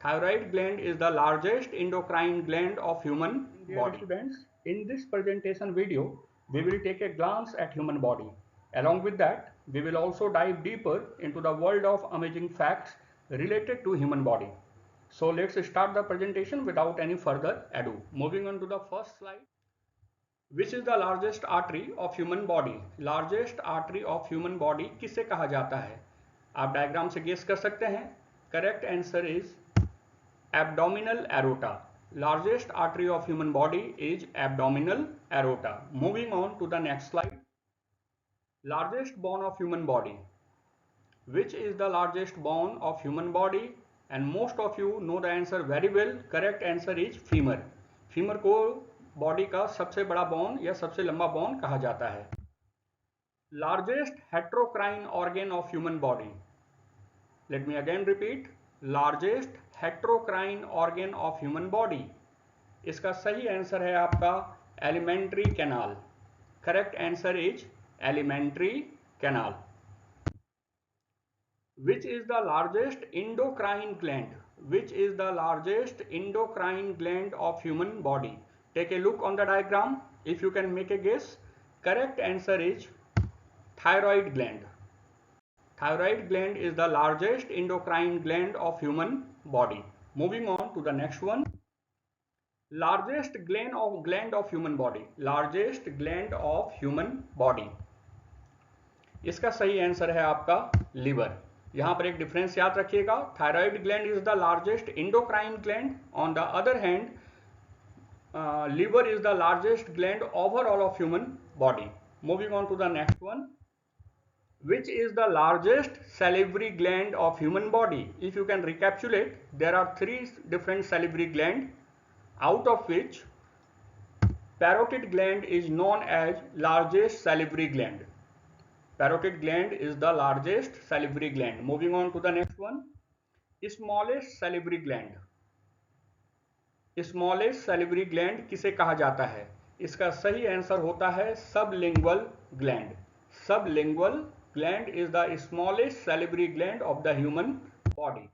Thyroid gland is the largest endocrine gland of human body. Students, in this presentation video, we will take a glance at human body. Along with that, we will also dive deeper into the world of amazing facts related to human body. So let's start the presentation without any further ado. Moving on to the first slide. Which is the largest artery of human body? Largest artery of human body किसे कहा जाता है? आप diagram से guess कर सकते हैं. Correct answer is abdominal aorta. Largest artery of human body is abdominal aorta. Moving on to the next slide. Largest bone of human body. Which is the largest bone of human body? And most of you know the answer very well. Correct answer is femur. Femur को body का सबसे बड़ा bone या सबसे लंबा bone कहा जाता है. Largest heterocrine organ of human body. Let me again repeat. Largest heterocrine organ of human body. इसका सही आंसर है आपका alimentary canal. Correct answer is alimentary canal. Which is the largest endocrine gland. Which is the largest endocrine gland of human body. Take a look on the diagram. If you can make a guess, correct answer is thyroid gland. Thyroid gland is the largest endocrine gland of human body. Moving on to the next one. Largest gland of human body. Largest gland of human body. इसका सही answer है आपका liver. यहां पर एक difference याद रखिएगा. Thyroid gland is the largest endocrine gland. On the other hand, liver is the largest gland overall of human body. Moving on to the next one. Which is the largest salivary gland of human body? If you can recapitulate, there are 3 different salivary glands, out of which parotid gland is known as largest salivary gland. Parotid gland is the largest salivary gland. Moving on to the next one. Smallest salivary gland. Smallest salivary gland किसे कहा जाता है? इसका सही answer होता है sublingual gland. Sublingual gland is the smallest salivary gland of the human body.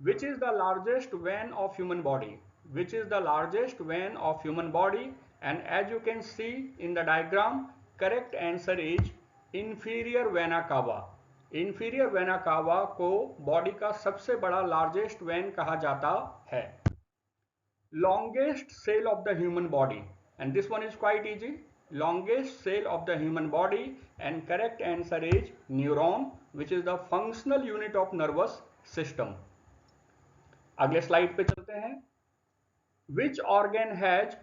Which is the largest vein of human body. Which is the largest vein of human body. And as you can see in the diagram, correct answer is inferior vena cava. Inferior vena cava को body का सबसे बड़ा largest when कहा जाता है. Longest cell of the human body, and this one is quite easy. Longest cell of the human body, and correct answer is neuron, which is the functional unit of nervous system. अगले slide पे चलते हैं. Which organ has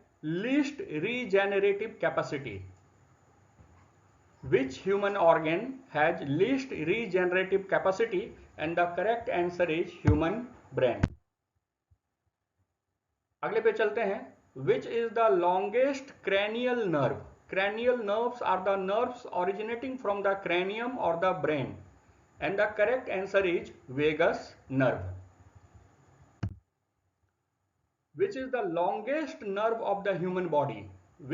least regenerative capacity? Which human organ has least regenerative capacity? And the correct answer is human brain. अगले पे चलते हैं. विच is the longest cranial nerve. Cranial nerves are the nerves originating from the cranium or the brain, and the correct answer is vagus nerve. Which is the longest nerve of the human body.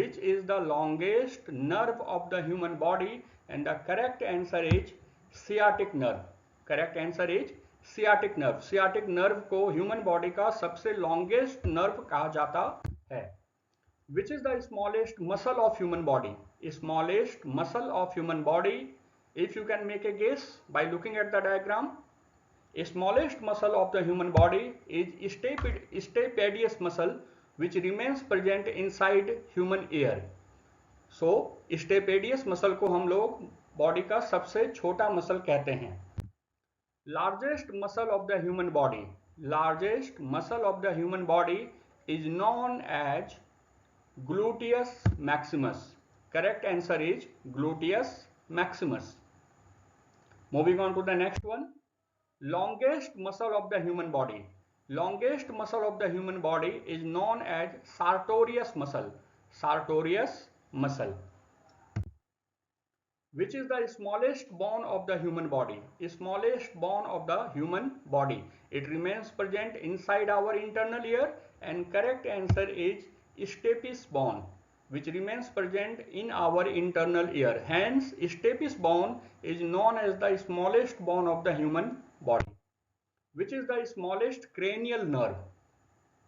Which is the longest nerve of the human body, and the correct answer is sciatic nerve. Correct answer is sciatic nerve. Sciatic nerve को human body का सबसे longest nerve कहा जाता है. Which is the smallest muscle of human body. Smallest muscle of human body. If you can make a guess by looking at the diagram, smallest muscle of the human body is stapedius muscle which remains present inside human ear. So stapedius muscle को हम लोग body का सबसे छोटा muscle कहते हैं. Largest muscle of the human body. Largest muscle of the human body is known as gluteus maximus. Correct answer is gluteus maximus. Moving on to the next one. Longest muscle of the human body. Longest muscle of the human body is known as sartorius muscle. Sartorius muscle. Which is the smallest bone of the human body. Smallest bone of the human body. It remains present inside our internal ear, and correct answer is stapes bone, which remains present in our internal ear. Hence, stapes bone is known as the smallest bone of the human body. Which is the smallest cranial nerve?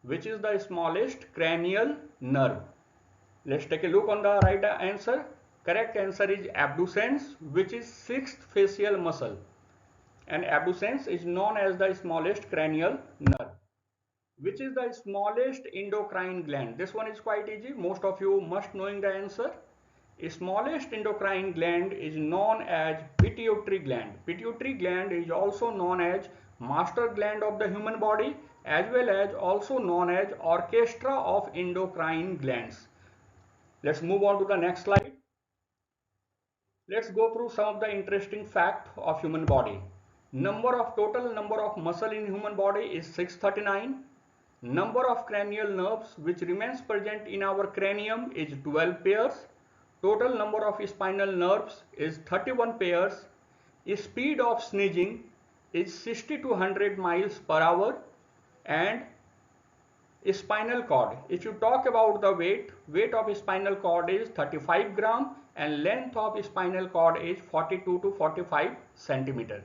Which is the smallest cranial nerve? Let's take a look on the right answer. Correct answer is abducens, which is sixth facial muscle. And abducens is known as the smallest cranial nerve. Which is the smallest endocrine gland? This one is quite easy. Most of you must knowing the answer. Smallest endocrine gland is known as pituitary gland. Pituitary gland is also known as master gland of the human body, as well as also known as orchestra of endocrine glands. Let's move on to the next slide. Let's go through some of the interesting fact of human body. Total number of muscle in human body is 639. Number of cranial nerves which remains present in our cranium is 12 pairs. Total number of spinal nerves is 31 pairs. Speed of sneezing is 60 to 100 miles per hour. And spinal cord, if you talk about the weight of spinal cord is 35 gram and length of spinal cord is 42 to 45 centimeter.